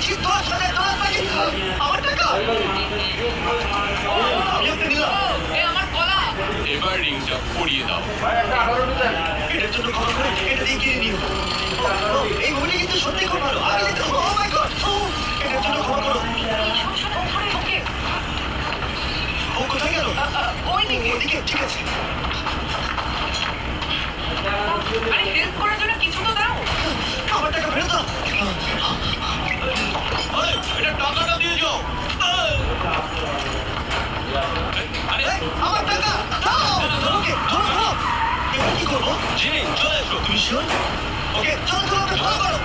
দিচ্ছি 10,000 বাকি। আমার টাকা আমি একটা নিলাম। এ আমার গলা। এবার রিংটা পরিয়ে দাও। এটার জন্য ক্ষমা করে এটা দিয়ে কিনে নিও। এই ঘড়ি কিন্তু সত্যি খুব ভালো। আগে যেতে হবে। ও মাই গড, এটার জন্য ক্ষমা করো। ওকে ও কোথায় গেল? ওই দিকে। ওদিকে, ঠিক আছে। আরে হেল্প করার জন্য কিছু তো দাও। আমার টাকা ফেরত দাও। এটা টাকাটা দিয়ে যাও। আরে এই, আমার টাকা দাও। ওকে, ধরো, ধরো। এবার কি করবো? জিমি চলে এসো। তুমি শিওর? ওকে, চলো চলো, ওকে ফলো করো।